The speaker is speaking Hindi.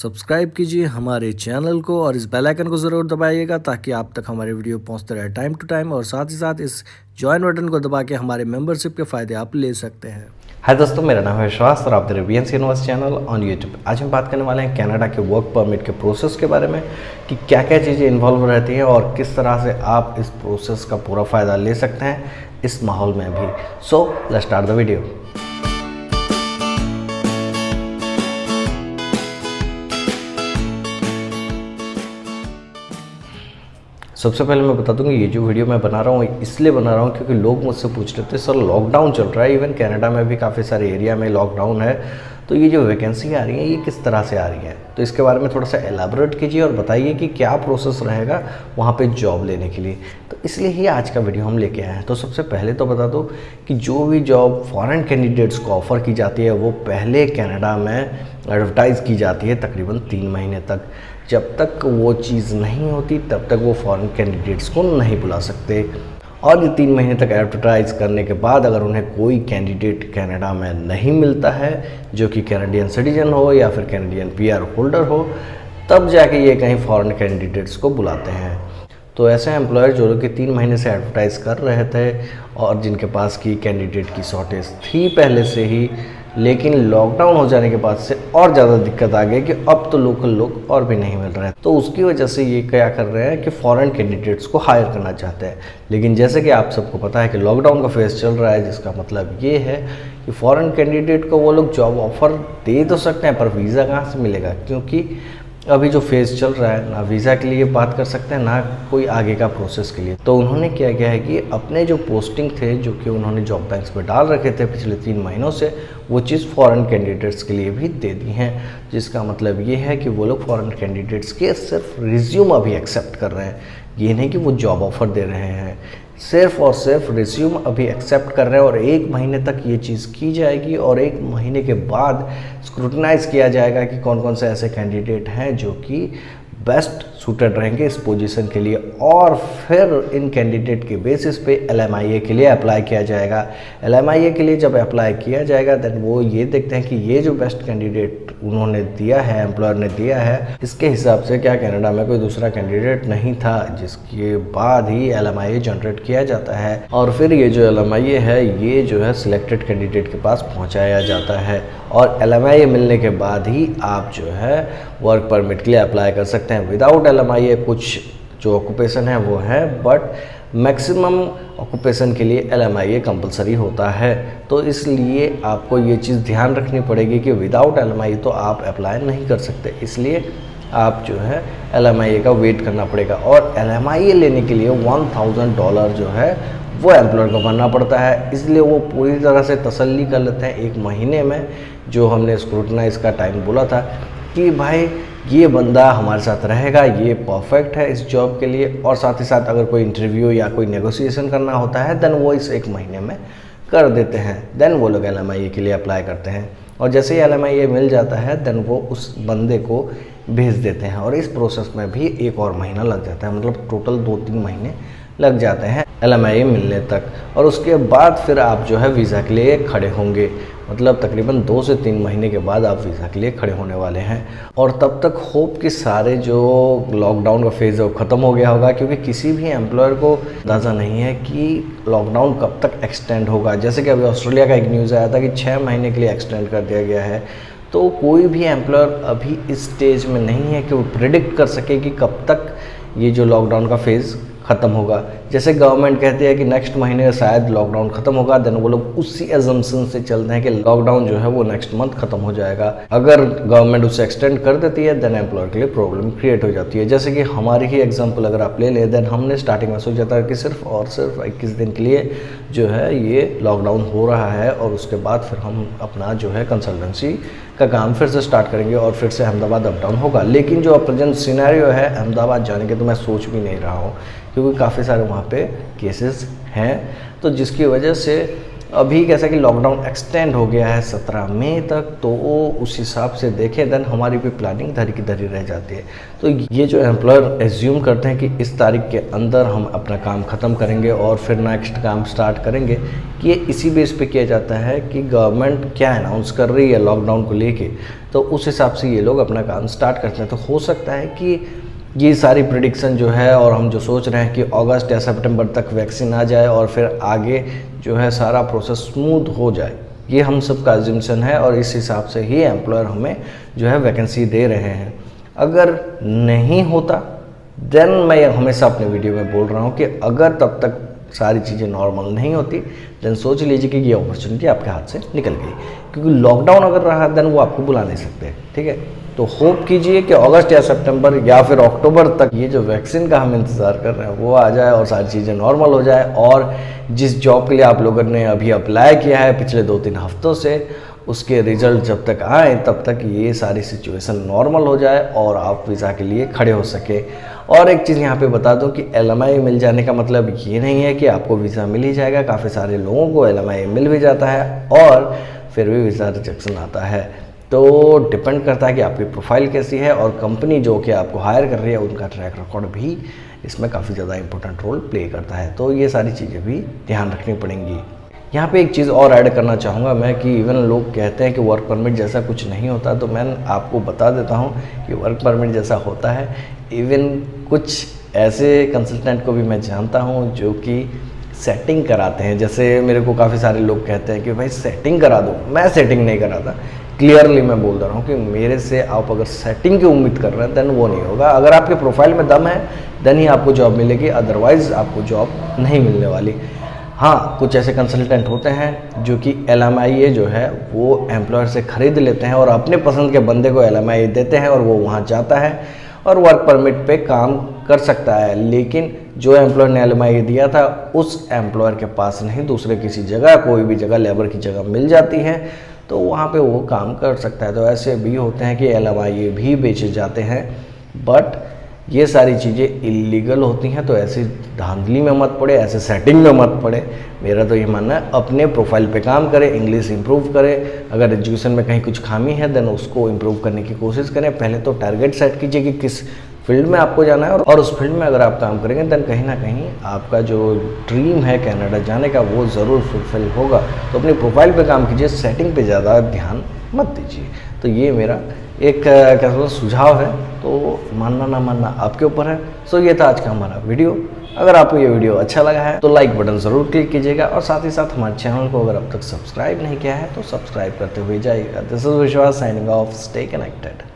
सब्सक्राइब कीजिए हमारे चैनल को और इस बेल आइकन को ज़रूर दबाइएगा ताकि आप तक हमारे वीडियो पहुंचते रहे टाइम टू टाइम। और साथ ही साथ इस ज्वाइन बटन को दबा के हमारे मेंबरशिप के फ़ायदे आप ले सकते हैं। हाय दोस्तों, मेरा नाम है विश्वास और आप देख रहे हैं BNC universe channel on YouTube. आज हम बात करने वाले हैं कनाडा के वर्क परमिट के प्रोसेस के बारे में कि क्या क्या चीज़ें इन्वॉल्व रहती हैं और किस तरह से आप इस प्रोसेस का पूरा फ़ायदा ले सकते हैं इस माहौल में भी। So let's start the video. सबसे पहले मैं बता दूं कि ये जो वीडियो मैं बना रहा हूँ इसलिए बना रहा हूँ क्योंकि लोग मुझसे पूछ रहे थे सर लॉकडाउन चल रहा है, इवन कनाडा में भी काफ़ी सारे एरिया में लॉकडाउन है, तो ये जो वैकेंसी आ रही है ये किस तरह से आ रही है। तो इसके बारे में थोड़ा सा एलाबोरेट कीजिए और बताइए कि क्या प्रोसेस रहेगा वहाँ पे जॉब लेने के लिए। तो इसलिए ही आज का वीडियो हम लेके आए हैं। तो सबसे पहले तो बता दो कि जो भी जॉब फॉरेन कैंडिडेट्स को ऑफ़र की जाती है वो पहले कनाडा में एडवर्टाइज़ की जाती है तकरीबन 3 महीने तक। जब तक वो चीज़ नहीं होती तब तक वो फॉरेन कैंडिडेट्स को नहीं बुला सकते। और ये 3 महीने तक एडवर्टाइज़ करने के बाद अगर उन्हें कोई कैंडिडेट कनाडा में नहीं मिलता है जो कि कैनेडियन सिटीजन हो या फिर कैनेडियन पीआर होल्डर हो, तब जाके ये कहीं फॉरेन कैंडिडेट्स को बुलाते हैं। तो ऐसे एम्प्लॉयर जो लोग कि 3 महीने से एडवर्टाइज़ कर रहे थे और जिनके पास की कैंडिडेट की शॉर्टेज थी पहले से ही, लेकिन लॉकडाउन हो जाने के बाद से और ज़्यादा दिक्कत आ गई कि अब तो लोकल लोग और भी नहीं मिल रहे हैं। तो उसकी वजह से ये क्या कर रहे हैं कि फॉरेन कैंडिडेट्स को हायर करना चाहते हैं। लेकिन जैसे कि आप सबको पता है कि लॉकडाउन का फेज चल रहा है, जिसका मतलब ये है कि फॉरेन कैंडिडेट को वो लोग जॉब ऑफ़र दे तो सकते हैं पर वीज़ा कहाँ से मिलेगा, क्योंकि अभी जो फेज़ चल रहा है ना वीज़ा के लिए बात कर सकते हैं ना कोई आगे का प्रोसेस के लिए। तो उन्होंने क्या किया है कि अपने जो पोस्टिंग थे जो कि उन्होंने जॉब बैंक्स में डाल रखे थे पिछले 3 महीनों से, वो चीज़ फॉरेन कैंडिडेट्स के लिए भी दे दी हैं। जिसका मतलब ये है कि वो लोग फॉरेन कैंडिडेट्स के सिर्फ रिज्यूम अभी एक्सेप्ट कर रहे हैं, ये नहीं कि वो जॉब ऑफ़र दे रहे हैं। सिर्फ और सिर्फ रिज्यूम अभी एक्सेप्ट कर रहे हैं और 1 महीने तक ये चीज़ की जाएगी और 1 महीने के बाद स्क्रूटनाइज किया जाएगा कि कौन कौन से ऐसे कैंडिडेट हैं जो कि बेस्ट सूटेड रहेंगे इस पोजीशन के लिए। और फिर इन कैंडिडेट के बेसिस पे LMIA के लिए अप्लाई किया जाएगा। LMIA के लिए जब अप्लाई किया जाएगा देन वो ये देखते हैं कि ये जो बेस्ट कैंडिडेट उन्होंने दिया है, एम्प्लॉयर ने दिया है, इसके हिसाब से क्या कनाडा में कोई दूसरा कैंडिडेट नहीं था, जिसके बाद ही LMIA जनरेट किया जाता है। और फिर ये जो LMIA है ये जो है सिलेक्टेड कैंडिडेट के पास पहुँचाया जाता है और LMIA मिलने के बाद ही आप जो है वर्क परमिट के लिए अप्लाई कर सकते हैं। विदाउट LMIA कुछ जो ऑक्यूपेशन है वो है, बट मैक्सिमम ऑक्यूपेशन के लिए LMIA कंपलसरी होता है। तो इसलिए आपको ये चीज़ ध्यान रखनी पड़ेगी कि विदाउट LMIA तो आप अप्लाई नहीं कर सकते, इसलिए आप जो है LMIA का वेट करना पड़ेगा। और LMIA लेने के लिए $1000 जो है वो एम्प्लॉयर को भरना पड़ता है, इसलिए वो पूरी तरह से तसल्ली कर लेते हैं 1 महीने में, जो हमने स्क्रूटनाइज का टाइम बोला था कि भाई ये बंदा हमारे साथ रहेगा, ये परफेक्ट है इस जॉब के लिए। और साथ ही साथ अगर कोई इंटरव्यू या कोई नेगोशिएशन करना होता है देन वो इस 1 महीने में कर देते हैं। देन वो लोग LMIA के लिए अप्लाई करते हैं और जैसे ही LMIA मिल जाता है देन वो उस बंदे को भेज देते हैं। और इस प्रोसेस में भी 1 और महीना लग जाता है, मतलब टोटल 2-3 महीने लग जाते हैं LMIA मिलने तक। और उसके बाद फिर आप जो है वीज़ा के लिए खड़े होंगे, मतलब तकरीबन 2 से 3 महीने के बाद आप वीज़ा के लिए खड़े होने वाले हैं। और तब तक होप कि सारे जो लॉकडाउन का फेज़ है वो ख़त्म हो गया होगा, क्योंकि किसी भी एम्प्लॉयर को अंदाज़ा नहीं है कि लॉकडाउन कब तक एक्सटेंड होगा। जैसे कि अभी ऑस्ट्रेलिया का एक न्यूज़ आया था कि 6 महीने के लिए एक्सटेंड कर दिया गया है। तो कोई भी एम्प्लॉयर अभी इस स्टेज में नहीं है कि वो प्रिडिक्ट कर सके कि कब तक ये जो लॉकडाउन का फेज़ ख़त्म होगा। जैसे गवर्नमेंट कहती है कि नेक्स्ट महीने शायद लॉकडाउन ख़त्म होगा, देन वो लोग उसी एजम्पशन से चलते हैं कि लॉकडाउन जो है वो नेक्स्ट मंथ ख़त्म हो जाएगा। अगर गवर्नमेंट उसे एक्सटेंड कर देती है देन एम्प्लॉयर के लिए प्रॉब्लम क्रिएट हो जाती है। जैसे कि हमारी ही एग्जांपल अगर आप ले लें, देन हमने स्टार्टिंग में सोचा था कि सिर्फ और सिर्फ 21 दिन के लिए जो है ये लॉकडाउन हो रहा है और उसके बाद फिर हम अपना जो है कंसल्टेंसी का काम फिर से स्टार्ट करेंगे और फिर से अहमदाबाद अप डाउन होगा। लेकिन जो प्रेजेंट सिनेरियो है अहमदाबाद जाने के तो मैं सोच भी नहीं रहा हूँ, क्योंकि काफ़ी सारे वहाँ पे केसेस हैं, तो जिसकी वजह से अभी कैसा कि लॉकडाउन एक्सटेंड हो गया है 17 मई तक, तो वो उस हिसाब से देखें देन हमारी भी प्लानिंग धरी की धरी रह जाती है। तो ये जो एम्प्लॉयर एज्यूम करते हैं कि इस तारीख के अंदर हम अपना काम ख़त्म करेंगे और फिर नेक्स्ट काम स्टार्ट करेंगे, कि ये इसी बेस पे किया जाता है कि गवर्नमेंट क्या अनाउंस कर रही है लॉकडाउन को लेके, तो उस हिसाब से ये लोग अपना काम स्टार्ट करते हैं। तो हो सकता है कि ये सारी प्रिडिक्शन जो है और हम जो सोच रहे हैं कि अगस्त या सितंबर तक वैक्सीन आ जाए और फिर आगे जो है सारा प्रोसेस स्मूथ हो जाए, ये हम सब का एज्यूम्पशन है और इस हिसाब से ही एम्प्लॉयर हमें जो है वैकेंसी दे रहे हैं। अगर नहीं होता देन मैं हमेशा अपने वीडियो में बोल रहा हूँ कि अगर तब तक सारी चीज़ें नॉर्मल नहीं होती देन सोच लीजिए कि ये अपॉर्चुनिटी आपके हाथ से निकल गई, क्योंकि लॉकडाउन अगर रहा देन वो आपको बुला नहीं सकते। ठीक है, तो होप कीजिए कि अगस्त या सितंबर या फिर अक्टूबर तक ये जो वैक्सीन का हम इंतज़ार कर रहे हैं वो आ जाए और सारी चीज़ें नॉर्मल हो जाए, और जिस जॉब के लिए आप लोगों ने अभी अप्लाई किया है पिछले 2-3 हफ्तों से, उसके रिजल्ट जब तक आए तब तक ये सारी सिचुएशन नॉर्मल हो जाए और आप वीज़ा के लिए खड़े हो सके। और एक चीज़ यहाँ पे बता दूँ कि LMI मिल जाने का मतलब ये नहीं है कि आपको वीज़ा मिल ही जाएगा। काफ़ी सारे लोगों को LMI मिल भी जाता है और फिर भी वीज़ा रिजेक्शन आता है। तो डिपेंड करता है कि आपकी प्रोफाइल कैसी है, और कंपनी जो कि आपको हायर कर रही है उनका ट्रैक रिकॉर्ड भी इसमें काफ़ी ज़्यादा इंपॉर्टेंट रोल प्ले करता है। तो ये सारी चीज़ें भी ध्यान रखनी पड़ेंगी। यहाँ पे एक चीज़ और ऐड करना चाहूँगा मैं कि इवन लोग कहते हैं कि वर्क परमिट जैसा कुछ नहीं होता, तो मैं आपको बता देता हूँ कि वर्क परमिट जैसा होता है। इवन कुछ ऐसे कंसल्टेंट को भी मैं जानता हूँ जो कि सेटिंग कराते हैं। जैसे मेरे को काफ़ी सारे लोग कहते हैं कि भाई सेटिंग करा दो, मैं सेटिंग नहीं कराता। क्लियरली मैं बोल रहा हूँ कि मेरे से आप अगर सेटिंग की उम्मीद कर रहे हैं देन वो नहीं होगा। अगर आपके प्रोफाइल में दम है देन ही आपको जॉब मिलेगी, अदरवाइज़ आपको जॉब नहीं मिलने वाली। हाँ, कुछ ऐसे कंसल्टेंट होते हैं जो कि LMIA जो है वो एम्प्लॉयर से ख़रीद लेते हैं और अपने पसंद के बंदे को LMIA देते हैं और वो वहाँ जाता है और वर्क परमिट पे काम कर सकता है। लेकिन जो एम्प्लॉयर ने LMIA दिया था उस एम्प्लॉयर के पास नहीं, दूसरे किसी जगह, कोई भी जगह लेबर की जगह मिल जाती है तो वहाँ पे वो काम कर सकता है। तो ऐसे भी होते हैं कि LMIA भी बेचे जाते हैं, बट ये सारी चीज़ें इलीगल होती हैं। तो ऐसी धांधली में मत पड़े, ऐसे सेटिंग में मत पड़े। मेरा तो ये मानना है अपने प्रोफाइल पे काम करें, इंग्लिश इंप्रूव करें। अगर एजुकेशन में कहीं कुछ खामी है देन उसको इम्प्रूव करने की कोशिश करें। पहले तो टारगेट सेट कीजिए कि किस फील्ड में आपको जाना है, और उस फील्ड में अगर आप काम करेंगे देन कहीं ना कहीं आपका जो ड्रीम है कनाडा जाने का वो ज़रूर फुलफिल होगा। तो अपनी प्रोफाइल पे काम कीजिए, सेटिंग पे ज़्यादा ध्यान मत दीजिए। तो ये मेरा एक क्या सुझाव है, तो मानना ना मानना आपके ऊपर है। सो ये था आज का हमारा वीडियो। अगर आपको ये वीडियो अच्छा लगा है तो लाइक बटन ज़रूर क्लिक कीजिएगा, और साथ ही साथ हमारे चैनल को अगर अब तक सब्सक्राइब नहीं किया है तो सब्सक्राइब करते हुए जाइएगा। दिस इज विश्वास साइनिंग ऑफ, स्टे कनेक्टेड।